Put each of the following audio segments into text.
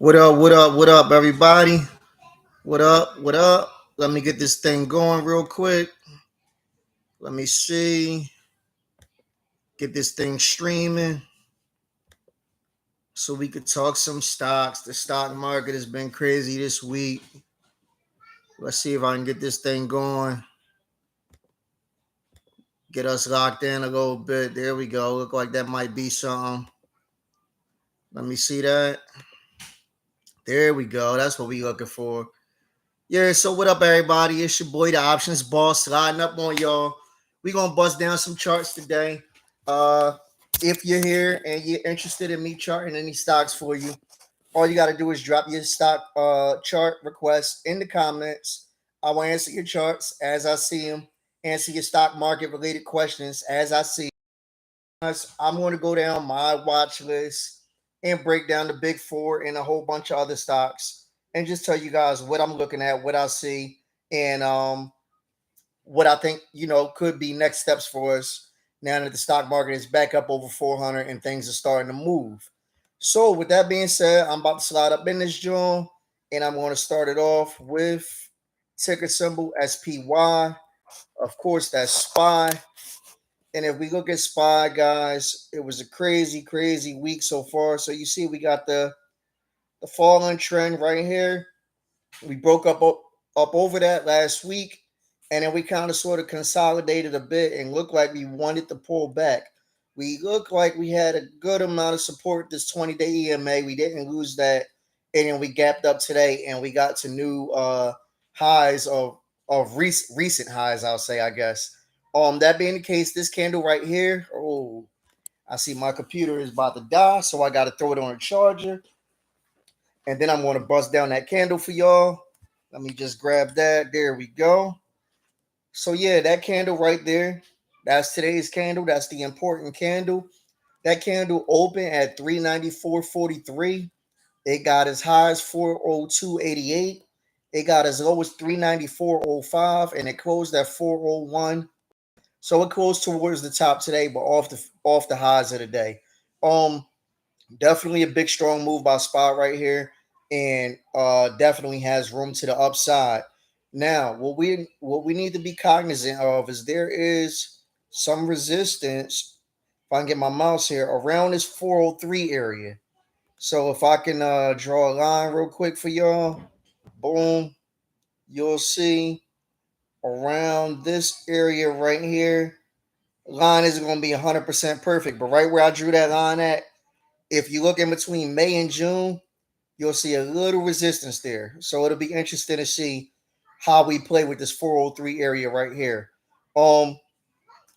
What up, what up, what up, everybody? What up, what up? Let me get this thing going real quick. Let me see. Get this thing streaming so we could talk some stocks. The stock market has been crazy this week. Let's see if I can get this thing going. Get us locked in a little bit. There we go. Look like that might be something. Let me see that. There we go. That's what we looking for. Yeah, so what up, everybody? It's your boy, the Options Boss, sliding up on y'all. We gonna bust down some charts today. Uh, if you're here and you're interested in me charting any stocks for you, all you gotta do is drop your stock chart request in the comments. I will answer your charts as I see them. Answer your stock market related questions as I see. I'm going to go down my watch list and break down the big four and a whole bunch of other stocks and just tell you guys what I'm looking at, what I see, and what I think could be next steps for us now that the stock market is back up over 400 and things are starting to move. So with that being said, I'm about to slide up in this joint and I'm going to start it off with ticker symbol SPY. Of course, that's SPY. And if we look at SPY, guys, it was a crazy, crazy week so far. So you see, we got the falling trend right here. We broke up over that last week, and then we kind of sort of consolidated a bit and looked like we wanted to pull back. We looked like we had a good amount of support this 20-day EMA. We didn't lose that, and then we gapped up today, and we got to new highs of recent highs. I'll say, I guess. That being the case, this candle right here. Oh, I see my computer is about to die, so I got to throw it on a charger, and then I'm going to bust down that candle for y'all. Let me just grab that. There we go. So yeah, that candle right there, that's today's candle. That's the important candle. That candle opened at 394.43. It got as high as 402.88. It got as low as 394.05, and it closed at 401. So it closed towards the top today, but off the highs of the day. Um, Definitely a big strong move by Spot right here, and definitely has room to the upside. Now, what we need to be cognizant of is there is some resistance. If I can get my mouse here around this 403 area. So if I can draw a line real quick for y'all, boom, you'll see around this area right here. Line isn't going to be 100% perfect, but right where I drew that line at, if you look in between May and June, you'll see a little resistance there. So it'll be interesting to see how we play with this 403 area right here. Um,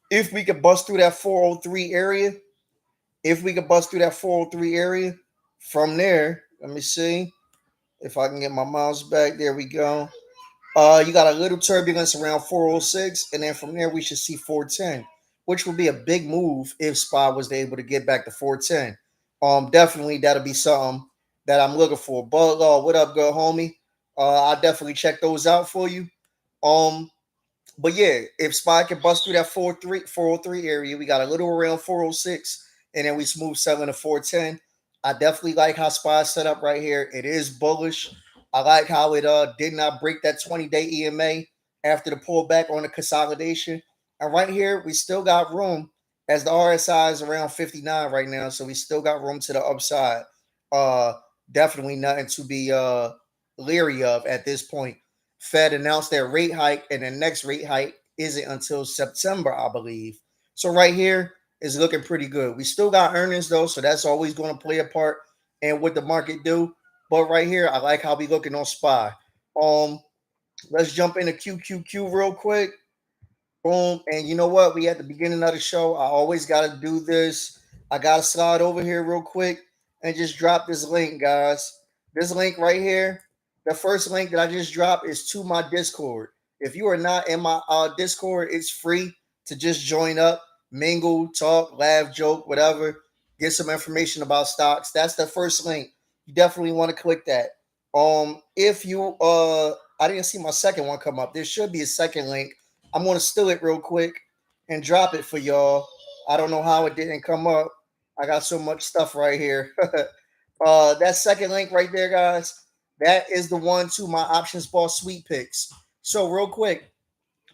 if we could bust through that 403 area, if we could bust through that 403 area, from there, let me see if I can get my mouse back. There we go. You got a little turbulence around 406, and then from there we should see 410, which would be a big move if SPY was able to get back to 410. Definitely that'll be something that I'm looking for. Bug, what up, good homie? I'll definitely check those out for you. Um, but yeah, if SPY can bust through that 403 area, we got a little around 406, and then we smooth selling to 410. I definitely like how SPY is set up right here. It is bullish. I like how it did not break that 20-day EMA after the pullback on the consolidation. And right here, we still got room as the RSI is around 59 right now, so we still got room to the upside. Uh, Definitely nothing to be leery of at this point. Fed announced their rate hike, and the next rate hike isn't until September, I believe. So right here is looking pretty good. We still got earnings though, so that's always going to play a part in what the market do. But right here, I like how we looking on SPY. Um, let's jump into QQQ real quick. Boom. And you know what? We at the beginning of the show. I always got to do this. I got to slide over here real quick and just drop this link, guys. This link right here, the first link that I just dropped is to my Discord. If you are not in my Discord, it's free to just join up, mingle, talk, laugh, joke, whatever. Get some information about stocks. That's the first link. You definitely want to click that. If you I didn't see my second one come up. There should be a second link. I'm gonna steal it real quick and drop it for y'all. I don't know how it didn't come up. I got so much stuff right here. That second link right there, guys, that is the one to my options ball sweet picks. So real quick,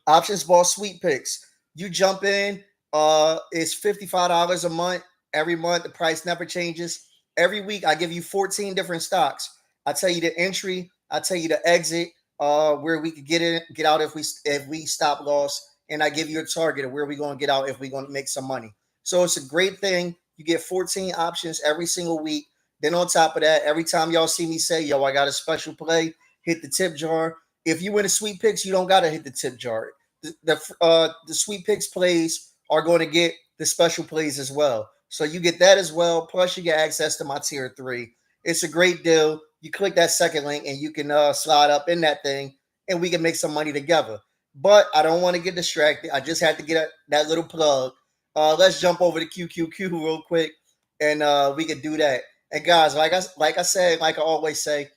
options ball sweet picks. You jump in. It's $55 a month. Every month, the price never changes. Every week, I give you 14 different stocks. I tell you the entry. I tell you the exit. Where we could get in, get out if we stop loss, and I give you a target of where we're gonna get out if we're gonna make some money. So it's a great thing. You get 14 options every single week. Then on top of that, every time y'all see me say, "Yo, I got a special play," hit the tip jar. If you win a sweet picks, you don't gotta hit the tip jar. The sweet picks plays are going to get the special plays as well. So you get that as well. Plus you get access to my tier 3. It's a great deal. You click that second link and you can slide up in that thing and we can make some money together. But I don't want to get distracted. I just had to get that little plug. Let's jump over to QQQ real quick and we can do that. And guys, like I said, like I always say,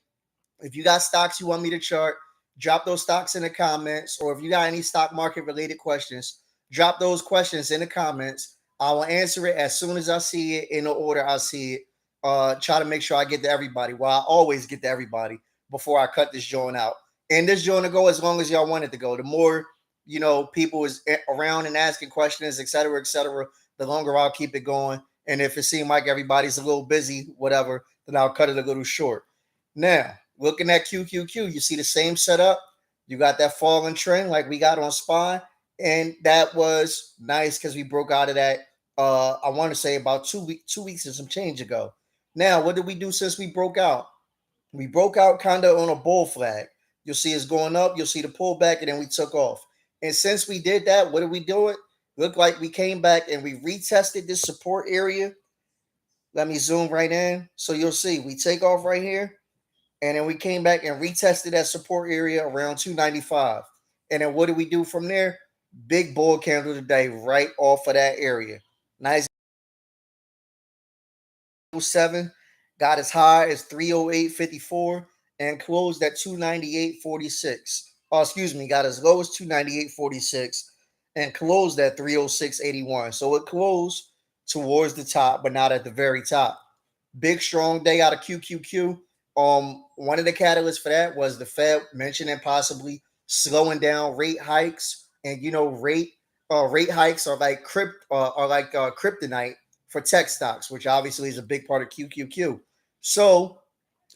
if you got stocks you want me to chart, drop those stocks in the comments. Or if you got any stock market related questions, drop those questions in the comments. I will answer it as soon as I see it in the order I see it. Try to make sure I get to everybody. Well, I always get to everybody before I cut this joint out. And this joint to go as long as y'all want it to go. The more people is around and asking questions, etc., the longer I'll keep it going. And if it seems like everybody's a little busy, whatever, then I'll cut it a little short. Now, looking at QQQ, you see the same setup. You got that falling trend like we got on SPY, and that was nice because we broke out of that. I want to say about 2 weeks and some change ago. Now, what did we do since we broke out? We broke out kind of on a bull flag. You'll see it's going up. You'll see the pullback, and then we took off. And since we did that, what did we do? It looked like we came back and we retested this support area. Let me zoom right in, so you'll see we take off right here. And then we came back and retested that support area around 295. And then what did we do from there? Big bull candle today, right off of that area. Nice 7 got as high as 308.54 and closed at 298.46. Oh, excuse me, got as low as 298.46 and closed at 306.81. So it closed towards the top, but not at the very top. Big strong day out of QQQ. One of the catalysts for that was the Fed mentioning possibly slowing down rate hikes, and rate hikes are like kryptonite for tech stocks, which obviously is a big part of QQQ. So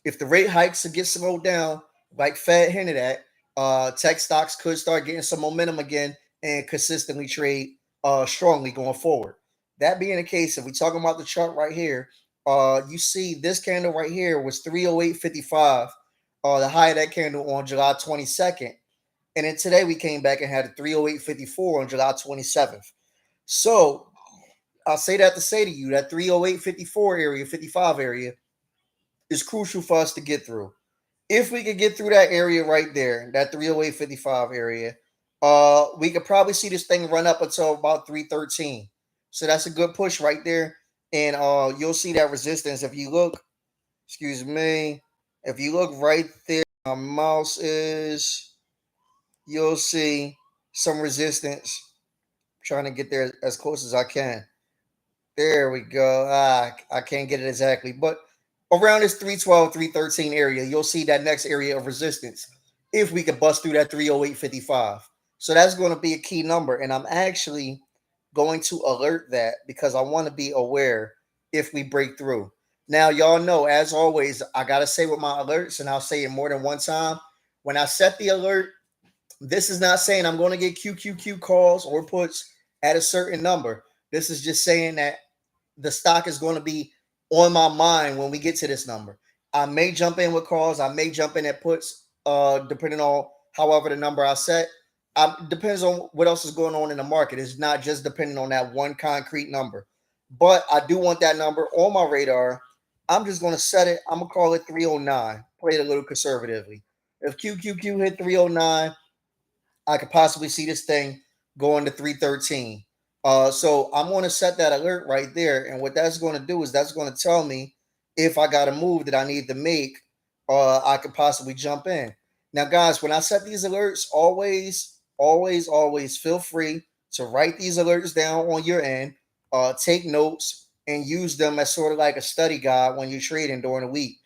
if the rate hikes get slowed down, like Fed hinted at, tech stocks could start getting some momentum again and consistently trade strongly going forward. That being the case, if we're talking about the chart right here, you see this candle right here was 308.55, the high of that candle on July 22nd. And then today we came back and had a 308.54 on July 27th. So I'll say that to say to you that 308.54 area, 55 area is crucial for us to get through. If we could get through that area right there, that 308.55 area, we could probably see this thing run up until about 313. So that's a good push right there. And you'll see that resistance if you look, excuse me, if you look right there, my mouse is, you'll see some resistance. I'm trying to get there as close as I can. There we go. I can't get it exactly, but around this 312, 313 area, you'll see that next area of resistance if we could bust through that 308.55. So that's going to be a key number. And I'm actually going to alert that because I want to be aware if we break through. Now, y'all know, as always, I got to say with my alerts, and I'll say it more than one time. When I set the alert, this is not saying I'm going to get QQQ calls or puts at a certain number. This is just saying that the stock is going to be on my mind when we get to this number. I may jump in with calls. I may jump in at puts, depending on however the number I set. Depends on what else is going on in the market. It's not just depending on that one concrete number. But I do want that number on my radar. I'm just going to set it. I'm going to call it 309. Play it a little conservatively. If QQQ hit 309, I could possibly see this thing going to 313. So I'm going to set that alert right there. And what that's going to do is that's going to tell me if I got a move that I need to make, I could possibly jump in. Now, guys, when I set these alerts, always feel free to write these alerts down on your end. Take notes. and use them as sort of like a study guide when you're trading during the week.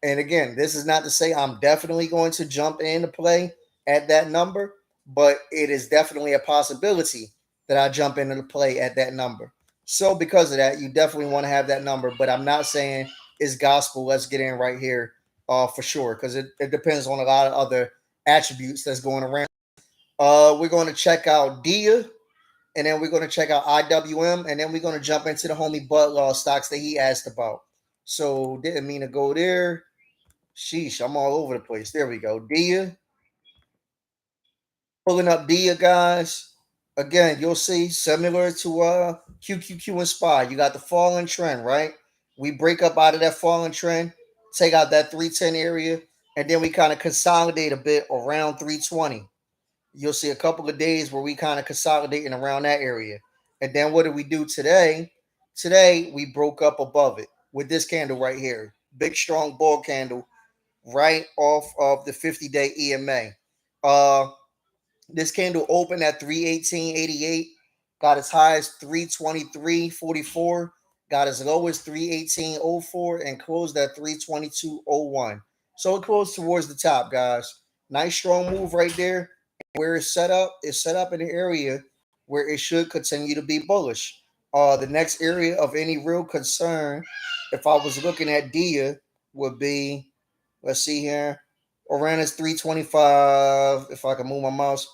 And again, this is not to say I'm definitely going to jump into play at that number, but it is definitely a possibility that I jump into the play at that number. So because of that, you definitely want to have that number. But I'm not saying it's gospel. Let's get in right here, for sure, because it depends on a lot of other attributes that's going around. We're going to check out Dia, and then we're going to check out IWM, and then we're going to jump into the homie Bud Law stocks that he asked about. So didn't mean to go there. Sheesh, I'm all over the place. There we go. Dia. Pulling up Dia, guys. Again, you'll see similar to QQQ and SPY. You got the falling trend, right? We break up out of that falling trend, take out that 310 area, and then we kind of consolidate a bit around 320. You'll see a couple of days where we kind of consolidating around that area. And then what did we do today? Today we broke up above it with this candle right here. Big strong bull candle right off of the 50-day EMA. This candle opened at 318.88, got as high as 323.44, got as low as 318.04, and closed at 322.01. So it closed towards the top, guys. Nice strong move right there. Where it's set up in an area where it should continue to be bullish. The next area of any real concern, if I was looking at Dia, would be, let's see here, around this 325. If I can move my mouse,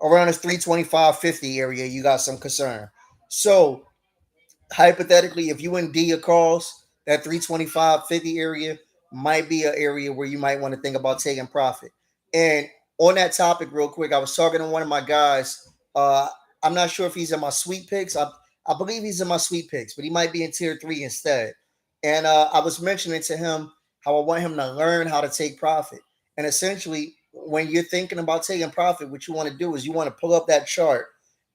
around this 325.50 area, you got some concern. So hypothetically, if you and Dia calls, that 325.50 area might be an area where you might want to think about taking profit. And on that topic, real quick, I was talking to one of my guys. I'm not sure if he's in my sweet picks. I believe he's in my sweet picks, but he might be in tier three instead. And I was mentioning to him how I want him to learn how to take profit. And essentially, when you're thinking about taking profit, what you want to do is you want to pull up that chart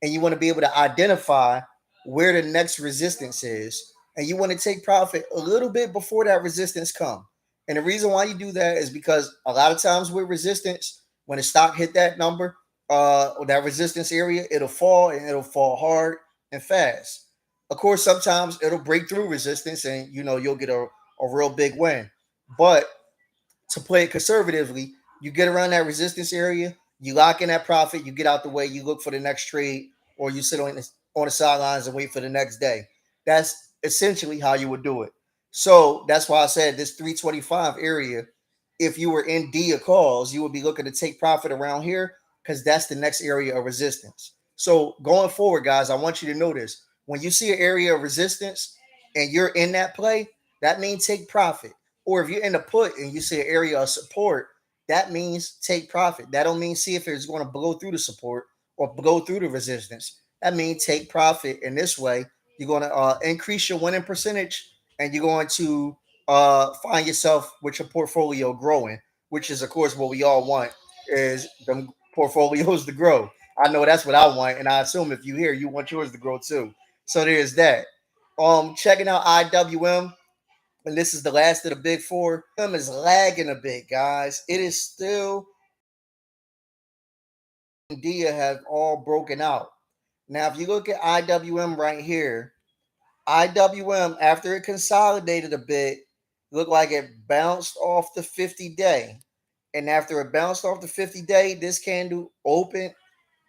and you want to be able to identify where the next resistance is, and you want to take profit a little bit before that resistance come. And the reason why you do that is because a lot of times with resistance, when the stock hit that number, that resistance area, it'll fall, and it'll fall hard and fast. Of course, sometimes it'll break through resistance, and you'll get a real big win. But to play it conservatively, you get around that resistance area, you lock in that profit, you get out the way, you look for the next trade, or you sit on the sidelines and wait for the next day. That's essentially how you would do it. So that's why I said this 325 area, if you were in Dia calls, you would be looking to take profit around here because that's the next area of resistance. So going forward, guys, I want you to notice when you see an area of resistance and you're in that play, that means take profit. Or if you're in the put and you see an area of support, that means take profit. That don't mean see if it's going to blow through the support or blow through the resistance. That means take profit. In this way, you're going to increase your winning percentage, and you're going to find yourself with your portfolio growing, which is, of course, what we all want is the portfolios to grow. I know that's what I want, and I assume if you here, you want yours to grow too. So there's that. Checking out IWM, and this is the last of the big four. Them is lagging a bit, guys. It is still Dia have all broken out. Now, if you look at IWM right here, IWM after it consolidated a bit, looked like it bounced off the 50-day. And after it bounced off the 50-day, this candle opened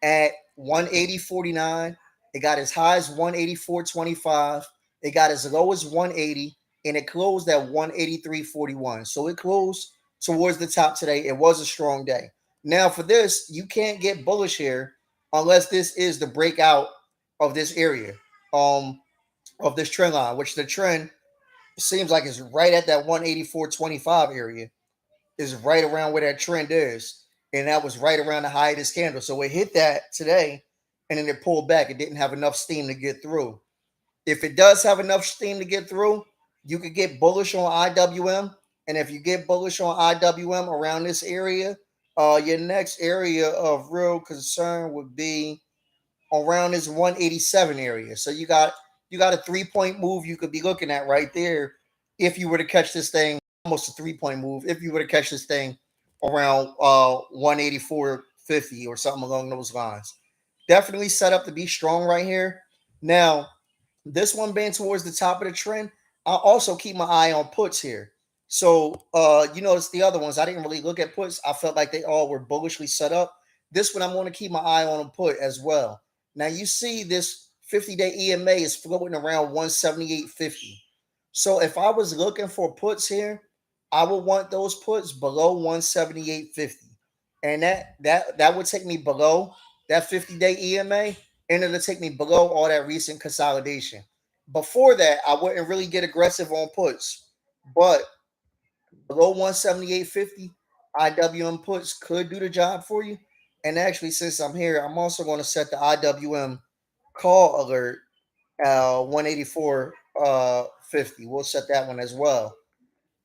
at 180.49. It got as high as 184.25. It got as low as 180, and it closed at 183.41. So it closed towards the top today. It was a strong day. Now for this, you can't get bullish here unless this is the breakout of this area, of this trend line, which the trend seems like is right at that 184.25 area, is right around where that trend is. And that was right around the high of this candle. So it hit that today and then it pulled back. It didn't have enough steam to get through. If it does have enough steam to get through, you could get bullish on IWM. And if you get bullish on IWM around this area, your next area of real concern would be around this 187 area. So you got a 3-point move you could be looking at right there if you were to catch this thing, almost a 3-point move if you were to catch this thing around 184.50 or something along those lines. Definitely set up to be strong right here. Now, This one being towards the top of the trend, I'll also keep my eye on puts here. So you notice the other ones, I didn't really look at puts. I felt like they all were bullishly set up. This one I'm going to keep my eye on a put as well. Now you see this 50-day EMA is floating around 178.50. So if I was looking for puts here, I would want those puts below 178.50. And that would take me below that 50-day EMA, and it'll take me below all that recent consolidation. Before that, I wouldn't really get aggressive on puts, but below 178.50, IWM puts could do the job for you. And actually, since I'm here, I'm also going to set the IWM call alert 184 50. We'll set that one as well.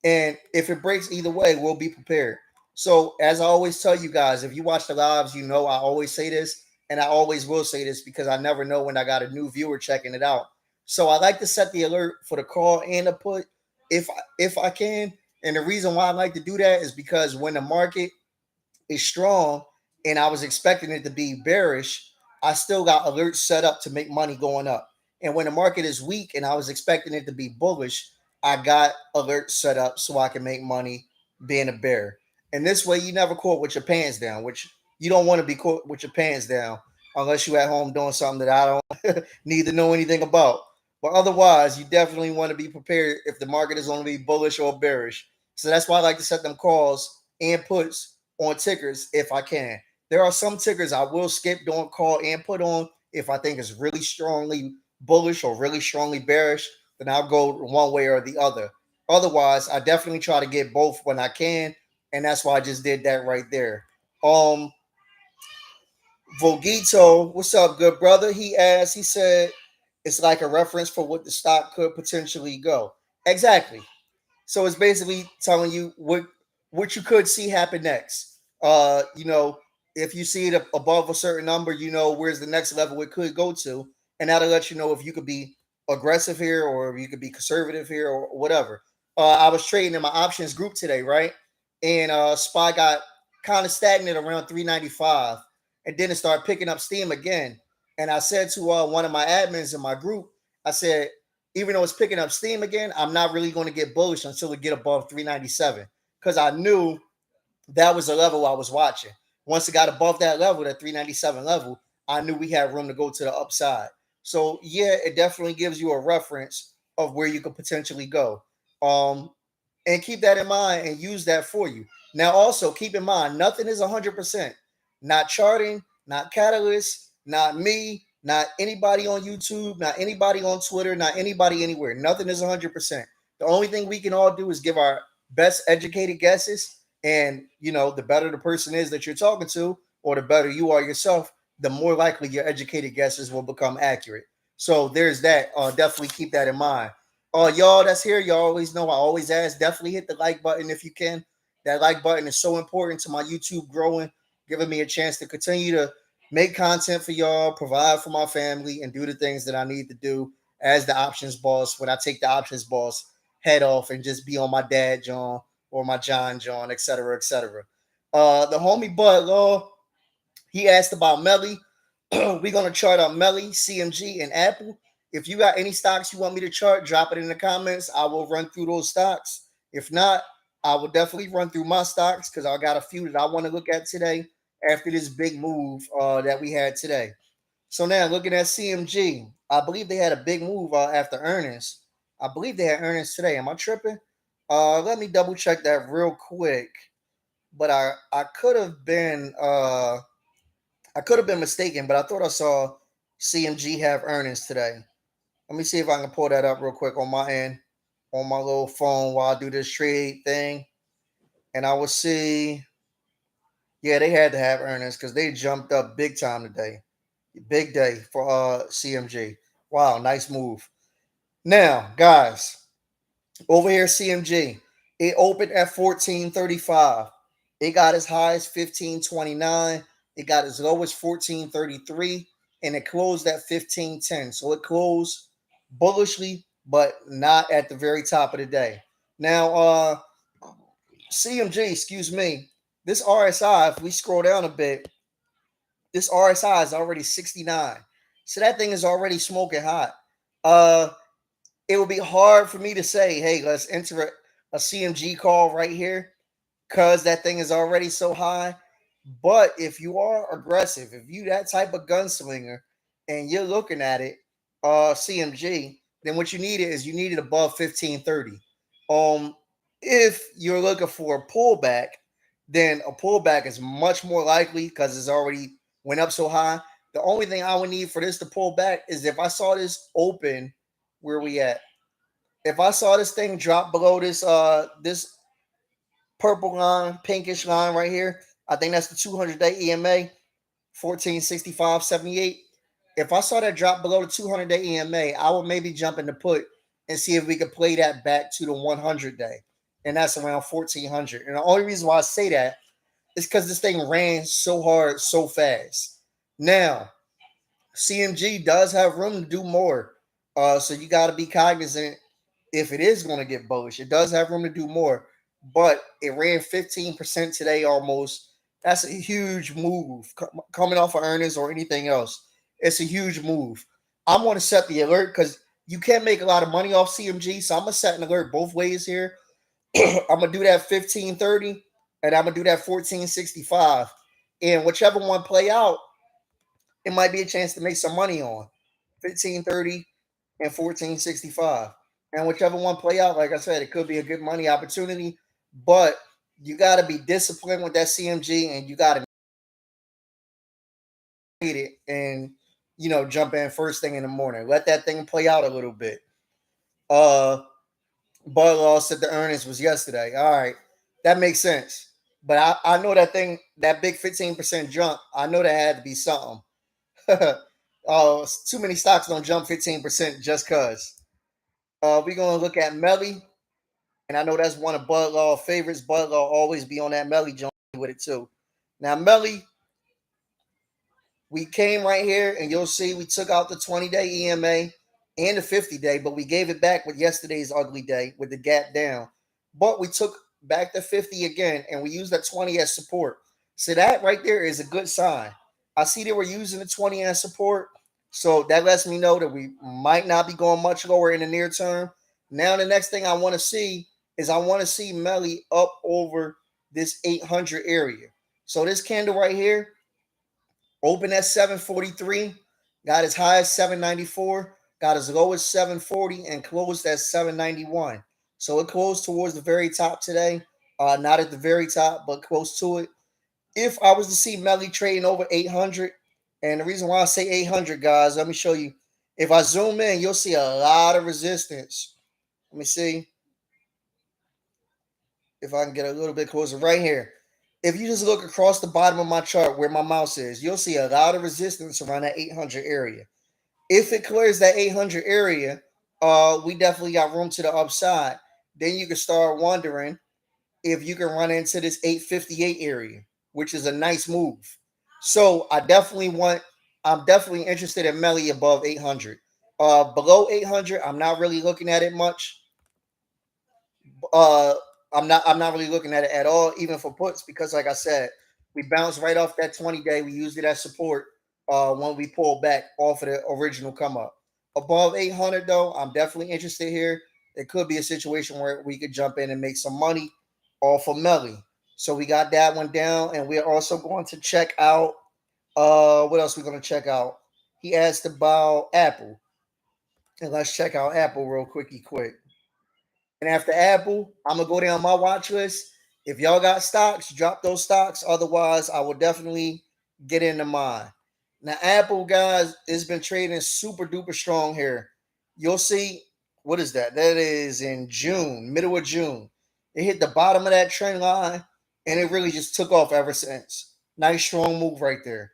And if it breaks either way, we'll be prepared. So, as I always tell you guys, if you watch the lives, you know I always say this, and I always will say this because I never know when I got a new viewer checking it out. So, I like to set the alert for the call and the put if I can. And the reason why I like to do that is because when the market is strong and I was expecting it to be bearish, I still got alerts set up to make money going up. And when the market is weak and I was expecting it to be bullish, I got alerts set up so I can make money being a bear. And this way, you never caught with your pants down, which you don't want to be caught with your pants down unless you're at home doing something that I don't need to know anything about. But otherwise, you definitely want to be prepared if the market is going to be bullish or bearish. So that's why I like to set them calls and puts on tickers if I can. There are some tickers I will skip, don't call and put on if I think it's really strongly bullish or really strongly bearish. Then I'll go one way or the other. Otherwise, I definitely try to get both when I can, and that's why I just did that right there. Um, Vogito, what's up, good brother? He asked. He said it's like a reference for what the stock could potentially go. Exactly. So it's basically telling you what you could see happen next. If you see it above a certain number, you know where's the next level it could go to, and that'll let you know if you could be aggressive here or if you could be conservative here or whatever. I was trading in my options group today, right? And SPY got kind of stagnant around 395, and then it started picking up steam again. And I said to one of my admins in my group, I said, even though it's picking up steam again, I'm not really going to get bullish until it get above 397 because I knew that was the level I was watching. Once it got above that level, that 397 level, I knew we had room to go to the upside. So yeah, it definitely gives you a reference of where you could potentially go. Um, and keep that in mind and use that for you. Now, also keep in mind, nothing is 100%. Not charting, not Catalyst, not me, not anybody on YouTube, not anybody on Twitter, not anybody anywhere. Nothing is 100%. The only thing we can all do is give our best educated guesses. And, the better the person is that you're talking to, or the better you are yourself, the more likely your educated guesses will become accurate. So there's that. Definitely keep that in mind. Y'all that's here, y'all always know I always ask, definitely hit the like button if you can. That like button is so important to my YouTube growing, giving me a chance to continue to make content for y'all, provide for my family, and do the things that I need to do as the options boss when I take the options boss head off and just be on my dad John or my John, etc., etc. The homie Bud Law, he asked about Melly. We're gonna chart on Melly, CMG, and Apple. If you got any stocks you want me to chart, drop it in the comments. I will run through those stocks. If not, I will definitely run through my stocks because I got a few that I want to look at today after this big move that we had today. So now looking at CMG, I believe they had a big move after earnings. I believe they had earnings today. Am I tripping? Let me double check that real quick. But I could have been mistaken, but I thought I saw CMG have earnings today. Let me see if I can pull that up real quick on my end, on my little phone while I do this trade thing. And I will see, yeah, they had to have earnings because they jumped up big time today. Big day for CMG. Wow, nice move. Now, guys, over here, CMG, it opened at 1435. It got as high as 1529. It got as low as 1433. And it closed at 1510. So it closed bullishly, but not at the very top of the day. Now, CMG, excuse me, this RSI, if we scroll down a bit, this RSI is already 69. So that thing is already smoking hot. Uh, it would be hard for me to say, hey, let's enter a CMG call right here because that thing is already so high. But if you are aggressive, if you that type of gunslinger and you're looking at it, CMG, then what you need is you need it above 1530. Um, if you're looking for a pullback, then a pullback is much more likely because it's already went up so high. The only thing I would need for this to pull back is if I saw this open, where we at? If I saw this thing drop below this purple line, pinkish line right here, I think that's the 200-day EMA, 1465.78. If I saw that drop below the 200-day EMA, I would maybe jump in the put and see if we could play that back to the 100-day. And that's around 1400. And the only reason why I say that is because this thing ran so hard, so fast. Now, CMG does have room to do more. So you got to be cognizant if it is going to get bullish. It does have room to do more, but it ran 15% today almost. That's a huge move coming off of earnings or anything else. It's a huge move. I'm going to set the alert because you can't make a lot of money off CMG. So I'm going to set an alert both ways here. I'm going to do that 1530 and I'm going to do that 1465. And whichever one play out, it might be a chance to make some money on 1530 and 1465. And whichever one play out, like I said, it could be a good money opportunity. But you got to be disciplined with that CMG and you got to need it and jump in first thing in the morning. Let that thing play out a little bit. Bud Law said the earnings was yesterday. All right. That makes sense. But I know that thing, that big 15% jump, I know that had to be something. Too many stocks don't jump 15% just cause. We're gonna look at Melly, and I know that's one of Bud Law favorites. Bud Law always be on that Melly joint with it too. Now Melly, we came right here, and you'll see we took out the 20-day EMA and the 50-day, but we gave it back with yesterday's ugly day with the gap down. But we took back the 50 again, and we used that 20 as support. So that right there is a good sign. I see that we're using the 20 as support, so that lets me know that we might not be going much lower in the near term. Now the next thing I want to see is I want to see Melly up over this 800 area. So this candle right here, opened at 743, got as high as 794, got as low as 740, and closed at 791. So it closed towards the very top today. Not at the very top, but close to it. If I was to see Melly trading over 800, and the reason why I say 800, guys, let me show you. If I zoom in, you'll see a lot of resistance. Let me see if I can get a little bit closer right here. If you just look across the bottom of my chart where my mouse is, you'll see a lot of resistance around that 800 area. If it clears that 800 area, we definitely got room to the upside. Then you can start wondering if you can run into this 858 area, which is a nice move. So I'm definitely interested in Melly above 800. Below 800, I'm not really looking at it much. Uh, I'm not really looking at it at all, even for puts, because like I said, we bounced right off that 20-day. We used it as support when we pulled back off of the original come up. Above 800 though, I'm definitely interested here. It could be a situation where we could jump in and make some money off of Melly. So we got that one down, and we're also going to check out. What else we're going to check out? He asked about Apple, and let's check out Apple real quick. And after Apple, I'm gonna go down my watch list. If y'all got stocks, drop those stocks. Otherwise, I will definitely get into mine. Now, Apple, guys, it's been trading super duper strong here. You'll see, what is that? That is in June, middle of June. It hit the bottom of that trend line and it really just took off ever since. Nice strong move right there.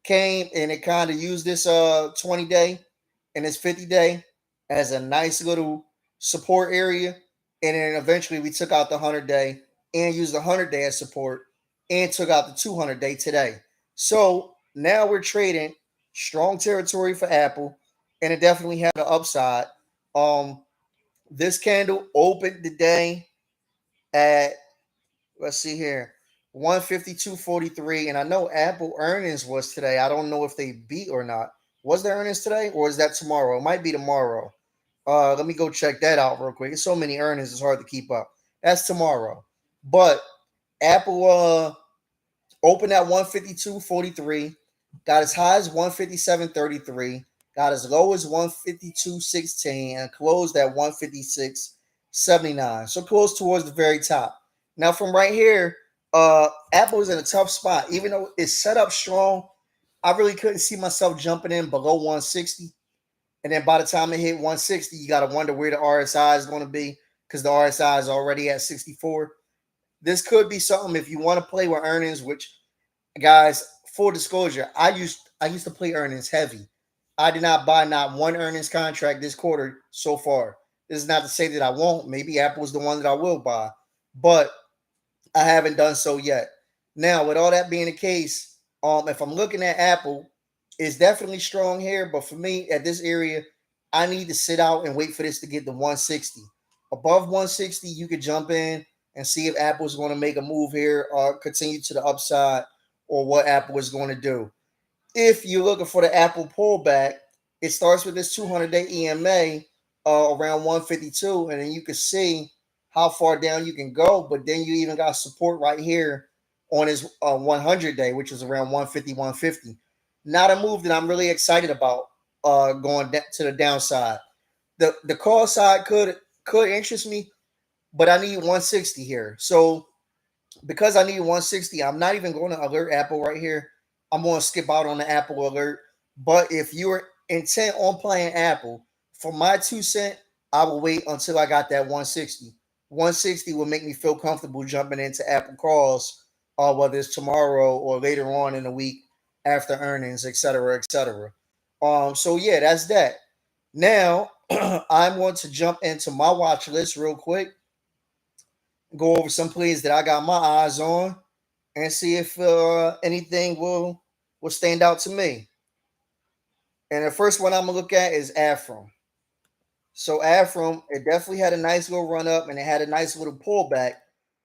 Came and it kind of used this 20-day and this 50-day as a nice little support area. And then eventually we took out the 100-day and used the 100-day as support and took out the 200-day today. So now we're trading strong territory for Apple, and it definitely had an upside. Um, this candle opened the day at, let's see here, 152.43. And I know Apple earnings was today. I don't know if they beat or not. Was there earnings today, or is that tomorrow? It might be tomorrow. Let me go check that out real quick. There's so many earnings, it's hard to keep up. That's tomorrow. But Apple opened at 152.43, got as high as 157.33, got as low as 152.16, and closed at 156.79. So close towards the very top. Now from right here, Apple is in a tough spot. Even though it's set up strong, I really couldn't see myself jumping in below 160. And then by the time it hit 160, you got to wonder where the RSI is going to be because the RSI is already at 64. This could be something if you want to play with earnings, which, guys, full disclosure, I used to play earnings heavy. I did not buy not one earnings contract this quarter so far. This is not to say that I won't. Maybe Apple's the one that I will buy, but I haven't done so yet. Now, with all that being the case, if I'm looking at Apple, it's definitely strong here, but for me at this area, I need to sit out and wait for this to get to 160. Above 160, you could jump in and see if Apple's going to make a move here or continue to the upside or what Apple is going to do. If you're looking for the Apple pullback, it starts with this 200-day EMA around 152, and then you can see how far down you can go. But then you even got support right here on his 100-day, which is around 150, 150. Not a move that I'm really excited about going to the downside. The call side could interest me, but I need 160 here. So because I need 160, I'm not even going to alert Apple right here. I'm going to skip out on the Apple alert. But if you're intent on playing Apple, for my 2 cent, I will wait until I got that 160. 160 will make me feel comfortable jumping into Apple calls, whether it's tomorrow or later on in the week after earnings, etc., etc. So yeah, that's that. Now I'm going to jump into my watch list real quick, go over some plays that I got my eyes on, and see if anything will stand out to me. And the first one I'm gonna look at is Afram. So Afram, it definitely had a nice little run up and it had a nice little pullback.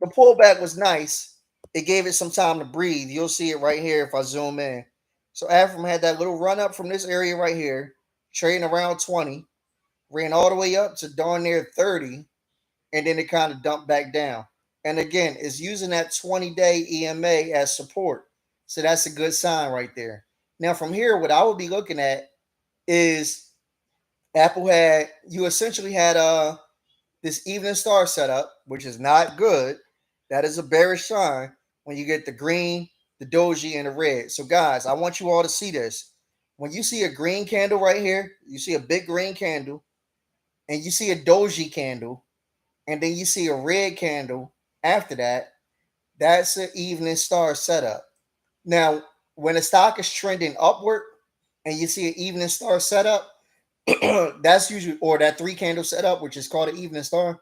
The pullback was nice. It gave it some time to breathe. You'll see it right here if I zoom in. So Afram had that little run up from this area right here, trading around 20, ran all the way up to darn near 30, and then it kind of dumped back down. And again, it's using that 20-day EMA as support. So that's a good sign right there. Now, from here, what I would be looking at is Apple had, you essentially had this evening star setup, which is not good. That is a bearish sign when you get the green, the doji, and the red. So, guys, I want you all to see this. When you see a green candle right here, you see a big green candle, and you see a doji candle, and then you see a red candle after that, that's an evening star setup. Now, when the stock is trending upward and you see an evening star setup, that's usually, or that three candle setup, which is called an evening star,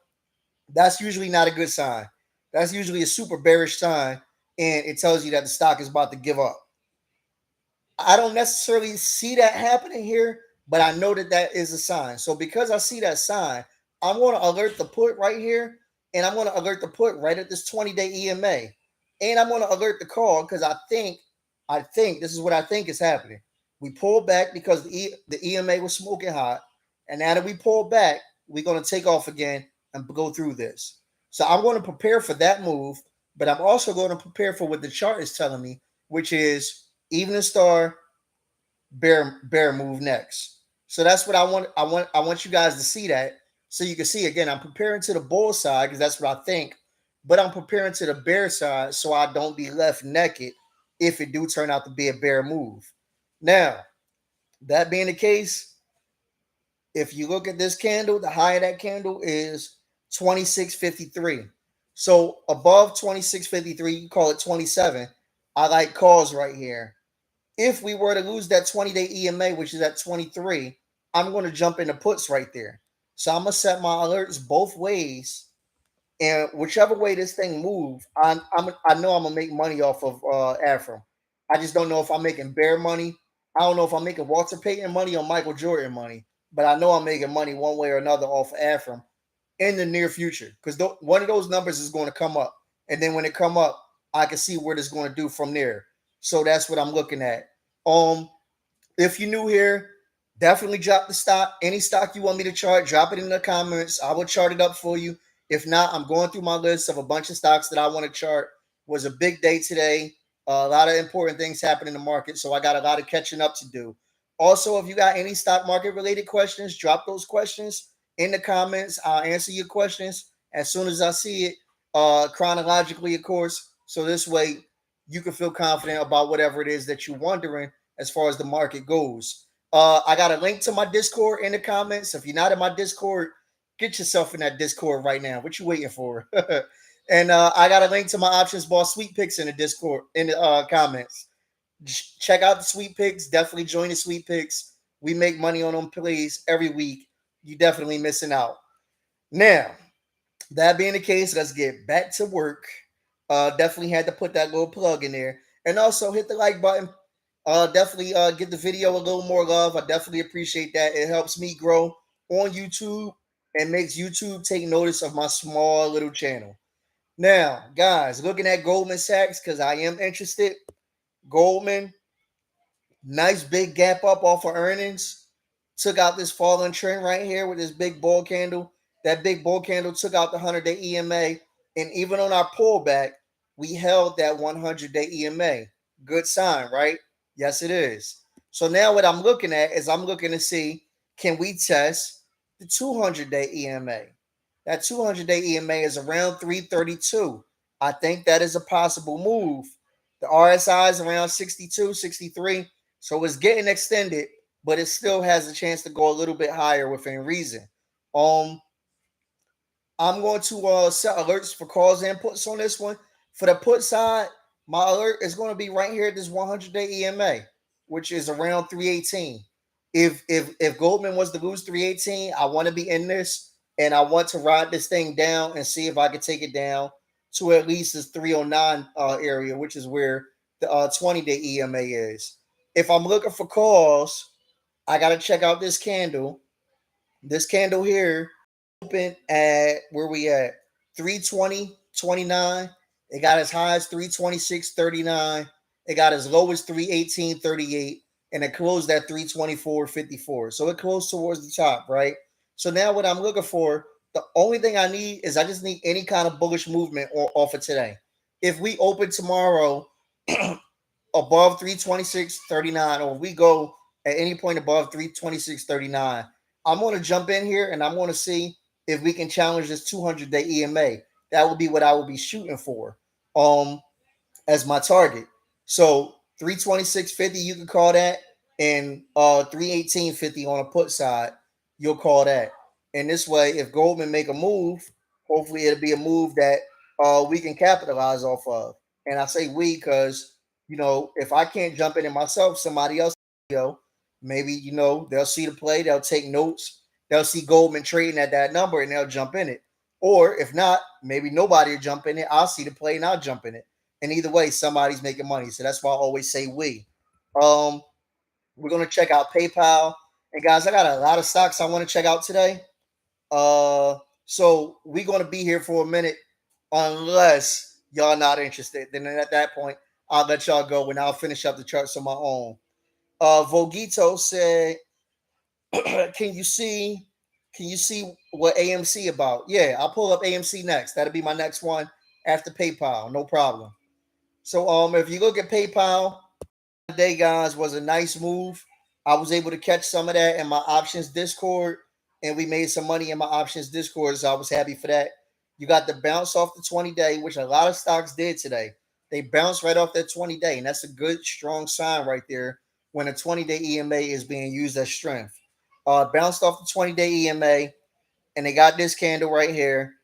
that's usually not a good sign. That's usually a super bearish sign, and it tells you that the stock is about to give up. I don't necessarily see that happening here, but I know that that is a sign. So because I see that sign, I'm going to alert the put right here, and I'm going to alert the put right at this 20-day EMA, and I'm going to alert the call because I think this is what I think is happening. We pulled back because the EMA was smoking hot, and now that we pulled back, we're going to take off again and go through this. So I'm going to prepare for that move, but I'm also going to prepare for what the chart is telling me, which is evening star bear move next. So that's what I want. I want you guys to see that so you can see again. I'm preparing to the bull side because that's what I think, but I'm preparing to the bear side so I don't be left naked if it do turn out to be a bear move. Now, that being the case, if you look at this candle, the high of that candle is 26.53. So above 26.53, you call it 27. I like calls right here. If we were to lose that 20-day EMA, which is at 23, I'm going to jump into puts right there. So I'm going to set my alerts both ways. And whichever way this thing moves, I know I'm going to make money off of Afro. I just don't know if I'm making bear money. I don't know if I'm making Walter Payton money or Michael Jordan money. But I know I'm making money one way or another off of Afro in the near future because one of those numbers is going to come up. And then when it come up, I can see what it's going to do from there. So that's what I'm looking at. Um, If you're new here, definitely drop the stock. Any stock you want me to chart, drop it in the comments. I will chart it up for you. If not, I'm going through my list of a bunch of stocks that I want to chart. It was a big day today. A lot of important things happen in the market, so I got a lot of catching up to do. Also, if you got any stock market related questions, drop those questions in the comments. I'll answer your questions as soon as I see it, chronologically, of course. So this way, you can feel confident about whatever it is that you're wondering as far as the market goes. I got a link to my Discord in the comments. If you're not in my Discord, get yourself in that Discord right now. What you waiting for? And I got a link to my options boss sweet picks in the Discord in the comments. Check out the sweet picks. Definitely join the sweet picks. We make money on them plays every week. You definitely missing out. Now, that being the case, let's get back to work. Definitely had to put that little plug in there. And also hit the like button. Definitely get the video a little more love. I definitely appreciate that. It helps me grow on YouTube and makes YouTube take notice of my small little channel. Now, guys, looking at Goldman Sachs, because I am interested. Goldman, nice big gap up off of earnings. Took out this falling trend right here with this big bull candle. That big bull candle took out the 100-day EMA. And even on our pullback, we held that 100-day EMA. Good sign, right? Yes, it is. So now what I'm looking at is I'm looking to see, can we test the 200-day EMA? That 200-day EMA is around 332. I think that is a possible move. The RSI is around 62, 63. So it's getting extended, but it still has a chance to go a little bit higher within reason. Um, I'm going to set alerts for calls and puts on this one. For the put side, my alert is going to be right here at this 100-day EMA, which is around 318. If Goldman was to lose 318, I want to be in this and I want to ride this thing down and see if I can take it down to at least this 309 area, which is where the 20-day EMA is. If I'm looking for calls, I got to check out this candle. This candle here open at where we at 320.29. It got as high as 326.39. It got as low as 318.38, and it closed at 324.54. So it closed towards the top, right? So now what I'm looking for, the only thing I need is I just need any kind of bullish movement off of today. If we open tomorrow above 326.39, or if we go at any point above 326.39, I'm going to jump in here and I'm going to see if we can challenge this 200-day EMA. That would be what I would be shooting for as my target. So 326.50 you can call that, and 318.50 on a put side, you'll call that. And this way, if Goldman make a move, hopefully it'll be a move that we can capitalize off of. And I say we because if I can't jump in it myself, somebody else, maybe they'll see the play, they'll take notes, they'll see Goldman trading at that number, and they'll jump in it. Or if not, maybe nobody will jump in it. I'll see the play and I'll jump in it. And either way, somebody's making money. So that's why I always say we. Um, we're gonna check out PayPal. And guys, I got a lot of stocks I want to check out today. So we're gonna be here for a minute, unless y'all not interested. Then at that point, I'll let y'all go and I'll finish up the charts on my own. Vogito said, "Can you see? Can you see what AMC about?" Yeah, I'll pull up AMC next. That'll be my next one after PayPal. No problem. So if you look at PayPal today, guys, was a nice move. I was able to catch some of that in my options Discord, and we made some money in my options Discord, so I was happy for that. You got the bounce off the 20-day, which a lot of stocks did today. They bounced right off that 20-day, and that's a good, strong sign right there when a 20-day EMA is being used as strength. Bounced off the 20-day EMA, and they got this candle right here.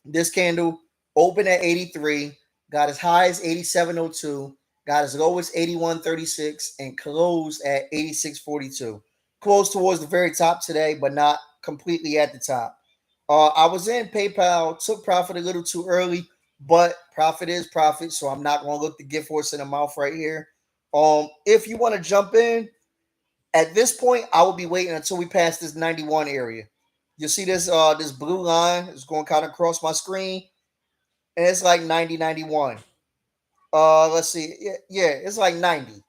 This candle opened at 83, got as high as 87.02, got as low as 81.36, and closed at 86.42. Closed towards the very top today, but not completely at the top. I was in PayPal, took profit a little too early, but profit is profit, so I'm not going to look the gift horse in the mouth right here. If you want to jump in, at this point, I will be waiting until we pass this 91 area. You'll see this blue line is going kind of across my screen, and it's like 90, 91. Let's see. Yeah, it's like 90.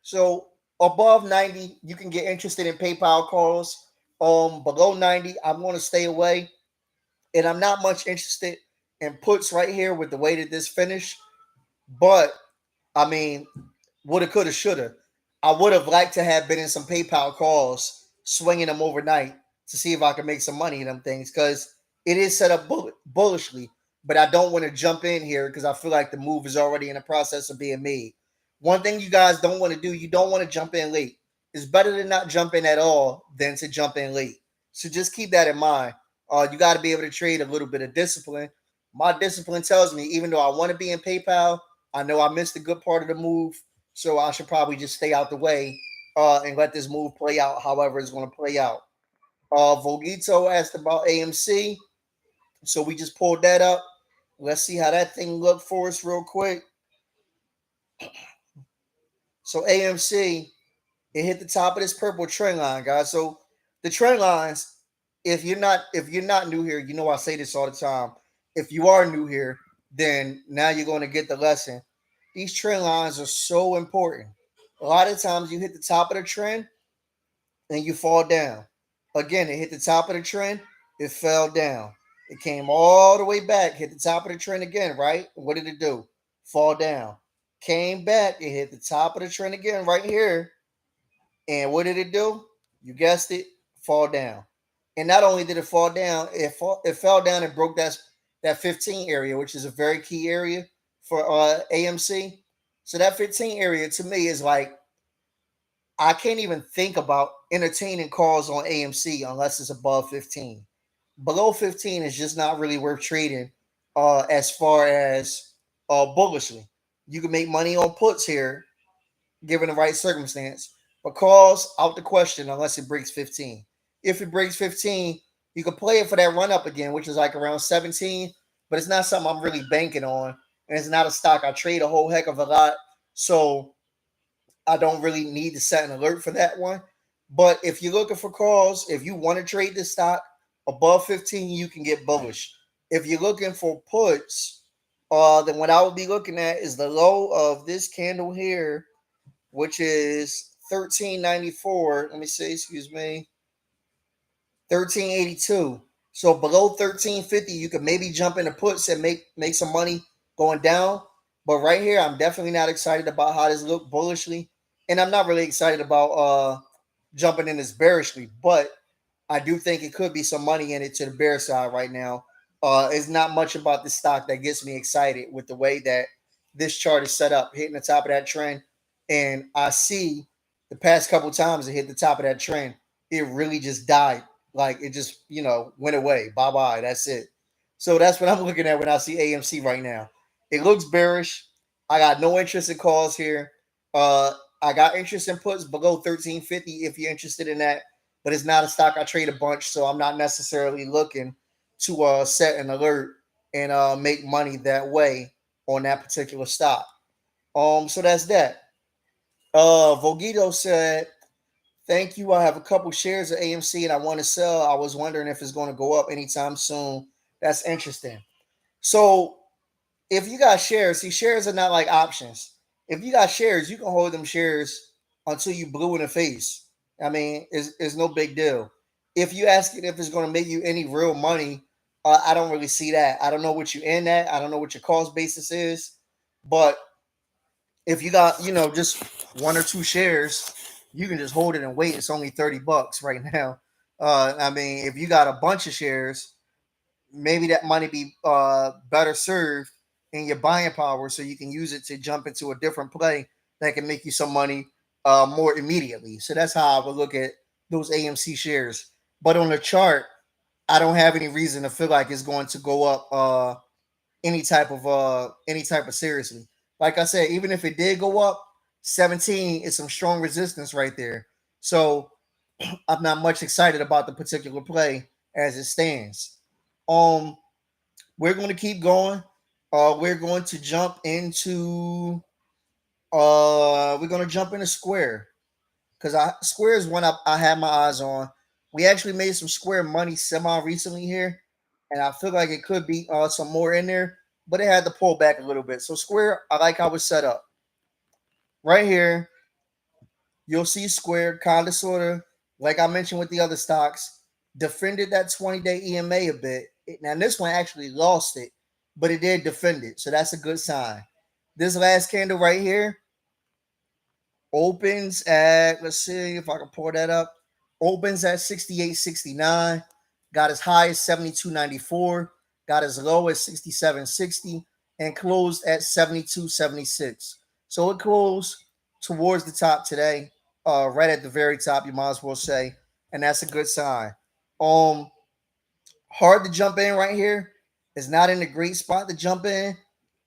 So Above 90, you can get interested in PayPal calls. Below 90, I'm going to stay away. And I'm not much interested in puts right here with the way that this finished. But I mean, woulda, coulda, shoulda. I would have liked to have been in some PayPal calls, swinging them overnight to see if I could make some money in them things because it is set up bullishly. But I don't want to jump in here because I feel like the move is already in the process of being made. One thing you guys don't want to do, you don't want to jump in late. It's better to not jump in at all than to jump in late. So just keep that in mind. You got to be able to trade a little bit of discipline. My discipline tells me, even though I want to be in PayPal, I know I missed a good part of the move, so I should probably just stay out the way and let this move play out however it's going to play out. Volgito asked about AMC, so we just pulled that up. Let's see how that thing looked for us real quick. So AMC, it hit the top of this purple trend line, guys. So the trend lines, if you're not new here, you know I say this all the time. If you are new here, then now you're going to get the lesson. These trend lines are so important. A lot of times you hit the top of the trend and you fall down. Again, it hit the top of the trend, it fell down. It came all the way back, hit the top of the trend again, right? What did it do? Fall down. Came back, it hit the top of the trend again right here. And what did it do? You guessed it, fall down. And not only did it fall down, it fell down and broke that 15 area, which is a very key area for AMC. So that 15 area to me is like I can't even think about entertaining calls on AMC unless it's above 15. Below 15 is just not really worth trading as far as bullishly. You can make money on puts here given the right circumstance, but calls out the question unless it breaks 15. If it breaks 15, you can play it for that run up again, which is like around 17, but it's not something I'm really banking on. And it's not a stock I trade a whole heck of a lot. So I don't really need to set an alert for that one. But if you're looking for calls, if you want to trade this stock above 15, you can get bullish. If you're looking for puts, then what I would be looking at is the low of this candle here, which is 1394. Let me see, excuse me, 1382. So below 1350, you could maybe jump into puts and make some money going down. But right here, I'm definitely not excited about how this look bullishly, and I'm not really excited about jumping in this bearishly. But I do think it could be some money in it to the bear side right now. It's not much about the stock that gets me excited with the way that this chart is set up, hitting the top of that trend. And I see the past couple times it hit the top of that trend, it really just died. Like it just, went away. Bye bye. That's it. So that's what I'm looking at when I see AMC right now. It looks bearish. I got no interest in calls here. Uh, I got interest in puts below 1350 if you're interested in that, but it's not a stock I trade a bunch, so I'm not necessarily looking to set an alert and make money that way on that particular stock. So that's that. Vogito said, "Thank you. I have a couple shares of AMC and I want to sell. I was wondering if it's going to go up anytime soon. That's interesting. So if you got shares, see, shares are not like options. If you got shares, you can hold them shares until you blue in the face. I mean, it's no big deal. If you ask it if it's going to make you any real money, I don't really see that. I don't know what you in at. I don't know what your cost basis is. But if you got, just one or two shares, you can just hold it and wait. It's only $30 right now. I mean, if you got a bunch of shares, maybe that money be better served in your buying power so you can use it to jump into a different play that can make you some money more immediately. So that's how I would look at those AMC shares. But on the chart, I don't have any reason to feel like it's going to go up any type of seriously. Like I said, even if it did go up, 17 is some strong resistance right there. So I'm not much excited about the particular play as it stands. Um, we're going to keep going. We're going to jump into Square because Square is one I had my eyes on. We actually made some Square money semi recently here, and I feel like it could be some more in there, but it had to pull back a little bit. So Square, I like how it's set up right here. you'll see Square kind of sort of, like I mentioned with the other stocks, defended that 20-day EMA a bit. Now, this one actually lost it, but it did defend it. So that's a good sign. This last candle right here opens at, let's see if I can pull that up, opens at 68.69, got as high as 72.94, got as low as 67.60, and closed at 72.76. So it closed towards the top today, right at the very top, you might as well say, and that's a good sign. Um, Hard to jump in right here. It's not in a great spot to jump in.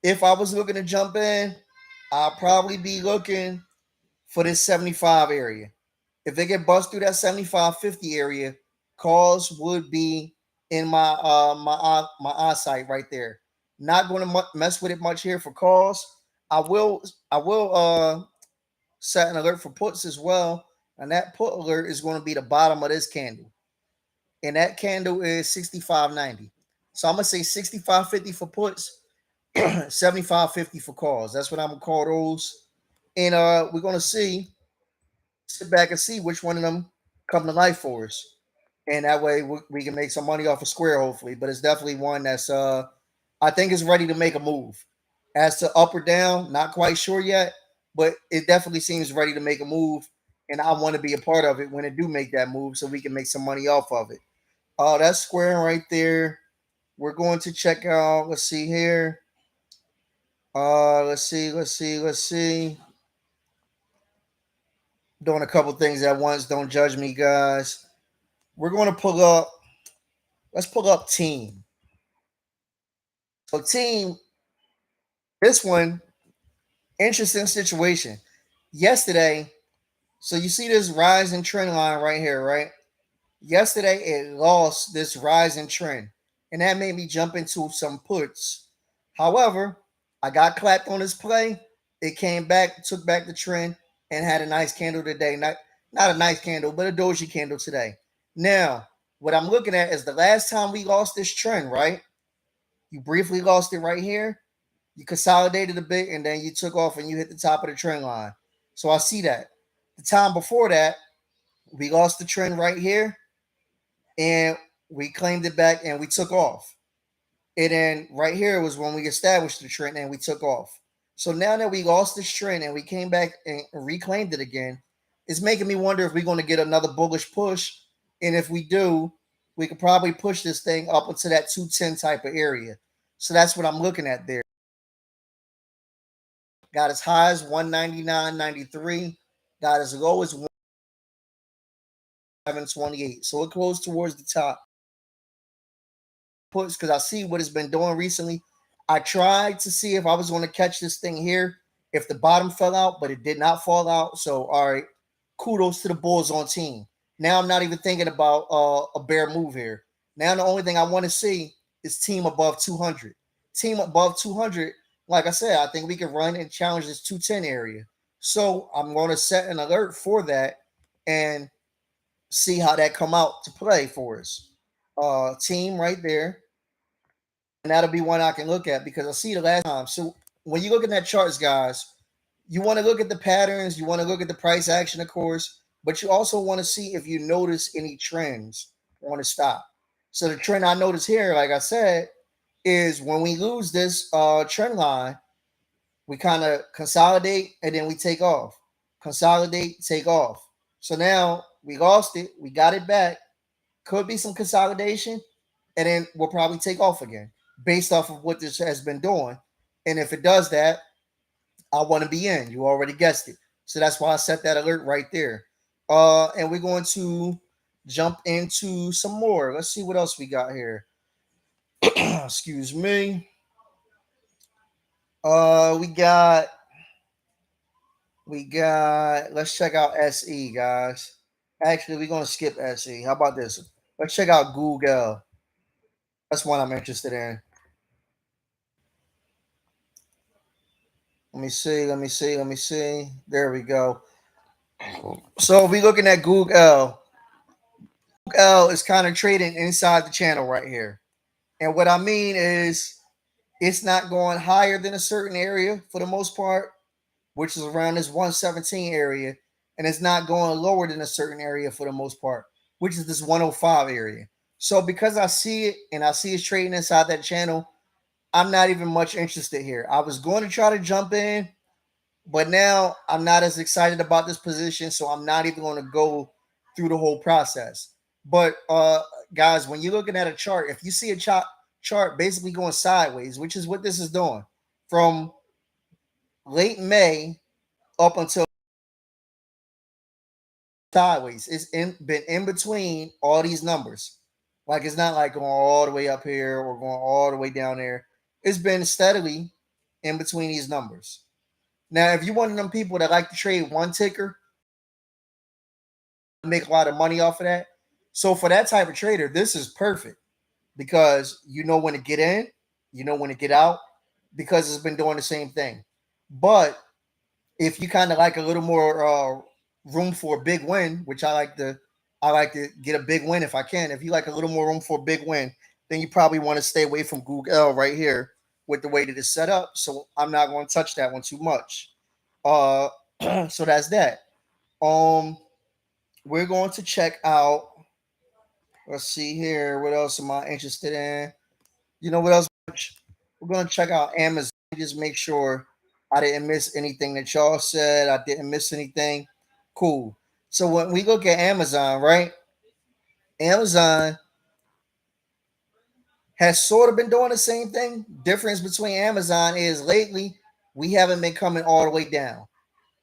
If I was looking to jump in, I'll probably be looking for this 75 area. If they get bust through that 75.50 area, calls would be in my eyesight right there. Not going to mess with it much here for calls. I will set an alert for puts as well, and that put alert is going to be the bottom of this candle, and that candle is 65.90. So I'm gonna say 65.50 for puts, 75.50 for calls. That's what I'm gonna call those, and we're gonna sit back and see which one of them come to life for us, and that way we can make some money off of Square hopefully. But it's definitely one that's I think is ready to make a move. As to up or down, not quite sure yet, but it definitely seems ready to make a move, and I want to be a part of it when it do make that move, so we can make some money off of it. Oh, that's Square right there. We're going to check out. Let's see here. Let's see. Doing a couple things at once. Don't judge me, guys. We're going to pull up. Let's pull up Team. So Team, this one, interesting situation. Yesterday, so you see this rising trend line right here, right? Yesterday, it lost this rising trend, and that made me jump into some puts. However, I got clapped on this play. It came back, took back the trend, and had a nice candle today. Not a nice candle, but a doji candle today. Now, what I'm looking at is the last time we lost this trend, right? You briefly lost it right here. You consolidated a bit, and then you took off and you hit the top of the trend line. So I see that. The time before that, we lost the trend right here, and we claimed it back and we took off. And then right here was when we established the trend and we took off. So now that we lost this trend and we came back and reclaimed it again, it's making me wonder if we're going to get another bullish push. And if we do, we could probably push this thing up into that 210 type of area. So that's what I'm looking at there. Got as high as 199.93, got as low as 128. So it closed towards the top. Puts because I see what it's been doing recently. I tried to see if I was going to catch this thing here if the bottom fell out, but it did not fall out. So, all right, kudos to the Bulls on Team. Now I'm not even thinking about a bear move here. Now the only thing I want to see is Team above 200. Team above 200, like I said, I think we can run and challenge this 210 area. So I'm going to set an alert for that and see how that come out to play for us. Team right there, and that'll be one I can look at because I see the last time. So when you look at that charts, guys, you want to look at the patterns, you want to look at the price action, of course, but you also want to see if you notice any trends on the stock. So the trend I notice here, like I said, is when we lose this trend line, we kind of consolidate and then we take off. Consolidate, take off. So now we lost it, we got it back. Could be some consolidation, and then we'll probably take off again based off of what this has been doing. And if it does that, I want to be in. You already guessed it. So that's why I set that alert right there. And we're going to jump into some more. Let's see what else we got here. Excuse me. We got let's check out SE, guys. Actually, we're gonna skip SE. How about this? Let's check out Google. That's one I'm interested in. Let me see. There we go. So if we're looking at Google, Google is kind of trading inside the channel right here. And what I mean is it's not going higher than a certain area for the most part, which is around this 117 area. and it's not going lower than a certain area for the most part, which is this 105 area. So because I see it and I see it's trading inside that channel, I'm not even much interested here. I was going to try to jump in, but now I'm not as excited about this position, so I'm not even going to go through the whole process. But guys, when you're looking at a chart, if you see a chart basically going sideways, which is what this is doing from late May up until sideways, been in between all these numbers. Like it's not like going all the way up here or going all the way down there. It's been steadily in between these numbers. Now, if you're one of them people that like to trade one ticker, make a lot of money off of that. So for that type of trader, this is perfect because you know when to get in, you know when to get out, because it's been doing the same thing. But if you kind of like a little more room for a big win, which I like to get a big win if I can. If you like a little more room for a big win, then you probably want to stay away from Google right here with the way that it's set up. So I'm not going to touch that one too much. Uh, so that's that. Um, we're going to check out. Let's see here. What else am I interested in? You know what else? We're going to check out Amazon. Just make sure I didn't miss anything that y'all said. I didn't miss anything. Cool. So when we look at Amazon, right? Amazon has sort of been doing the same thing. Difference between Amazon is lately we haven't been coming all the way down.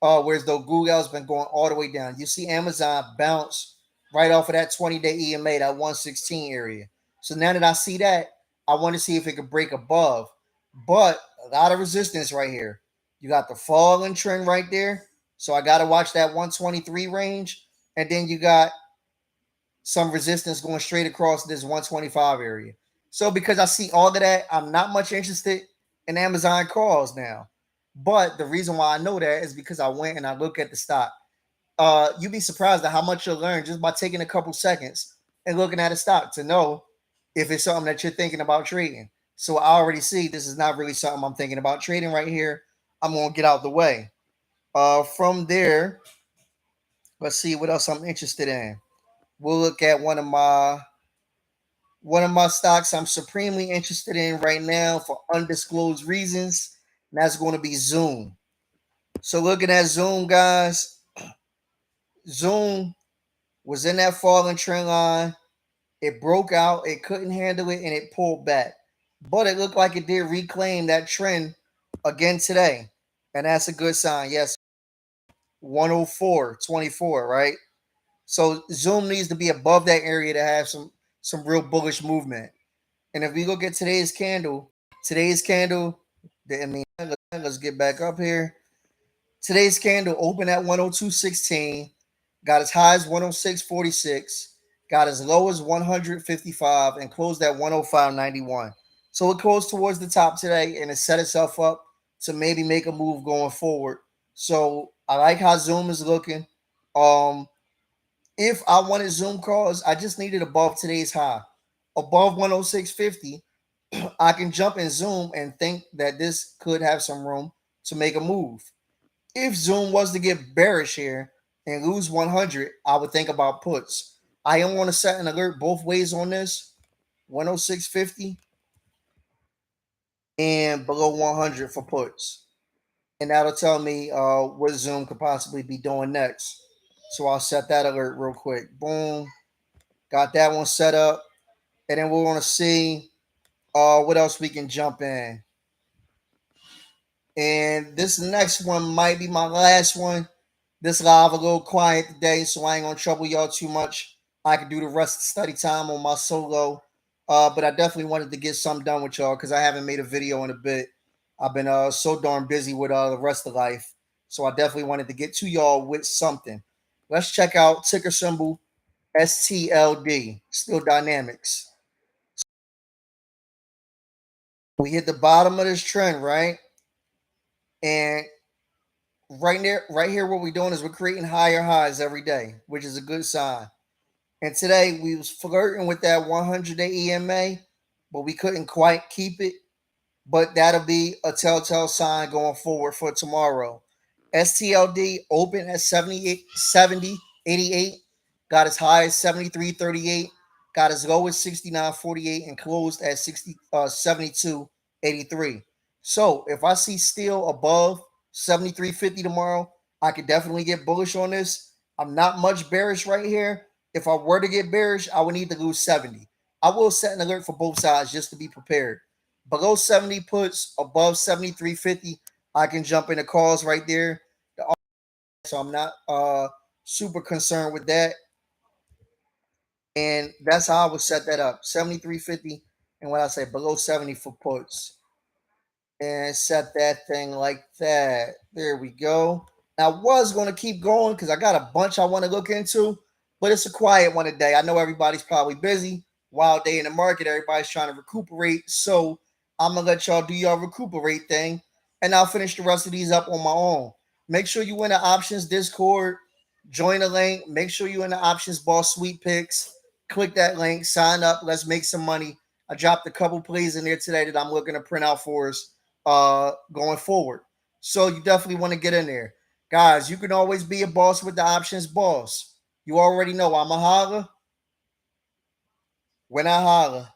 Whereas though Google's been going all the way down. You see Amazon bounce right off of that 20-day EMA, that 116 area. So now that I see that, I want to see if it could break above. But a lot of resistance right here. You got the falling trend right there. So I got to watch that 123 range. And then you got some resistance going straight across this 125 area. So because I see all of that, I'm not much interested in Amazon calls now. But the reason why I know that is because I went and I look at the stock. You'd be surprised at how much you'll learn just by taking a couple seconds and looking at a stock to know if it's something that you're thinking about trading. So I already see this is not really something I'm thinking about trading right here. I'm gonna get out the way. From there, let's see what else I'm interested in. We'll look at one of my stocks I'm supremely interested in right now for undisclosed reasons, and that's going to be Zoom. So looking at Zoom, guys, Zoom was in that falling trend line. It broke out, it couldn't handle it, and it pulled back. But it looked like it did reclaim that trend again today. And that's a good sign. Yes, 104.24, right? So Zoom needs to be above that area to have some real bullish movement. And if we look at today's candle, I mean, let's get back up here. Today's candle opened at 102.16, got as high as 106.46, got as low as 155, and closed at 105.91. So it closed towards the top today and it set itself up to maybe make a move going forward. So I like how Zoom is looking. If I wanted Zoom calls, I just needed above today's high, above 106.50. I can jump in Zoom and think that this could have some room to make a move. If Zoom was to get bearish here and lose 100, I would think about puts. I am going to set an alert both ways on this, 106.50 and below 100 for puts. And that'll tell me what Zoom could possibly be doing next. So I'll set that alert real quick. Boom. Got that one set up. And then we're going to see what else we can jump in. And this next one might be my last one. This live a little quiet today, so I ain't gonna trouble y'all too much. I can do the rest of the study time on my solo. But I definitely wanted to get something done with y'all because I haven't made a video in a bit. I've been so darn busy with the rest of life. So I definitely wanted to get to y'all with something. Let's check out ticker symbol STLD, Still Dynamics. We hit the bottom of this trend, right? And right here, what we're doing is we're creating higher highs every day, which is a good sign. And today we was flirting with that 100-day EMA, but we couldn't quite keep it. But that'll be a telltale sign going forward for tomorrow. STLD opened at 78, 70, 88, got as high as 73.38, got as low as 69.48, and closed at 72.83. So if I see steel above 73.50 tomorrow, I could definitely get bullish on this. I'm not much bearish right here. If I were to get bearish, I would need to lose 70. I will set an alert for both sides just to be prepared. Below 70 puts, above 73.50, I can jump into calls right there. So I'm not super concerned with that. And that's how I would set that up. 73.50, and what I say below 70 for puts. And set that thing like that. There we go. I was going to keep going because I got a bunch I want to look into, but it's a quiet one today. I know everybody's probably busy. Wild day in the market. Everybody's trying to recuperate. So I'm going to let y'all do your recuperate thing, and I'll finish the rest of these up on my own. Make sure you in the options Discord. Join the link. Make sure you in the options boss sweet picks. Click that link. Sign up. Let's make some money. I dropped a couple plays in there today that I'm looking to print out for us going forward. So you definitely want to get in there. Guys, you can always be a boss with the options boss. You already know I'm a holler when I holler.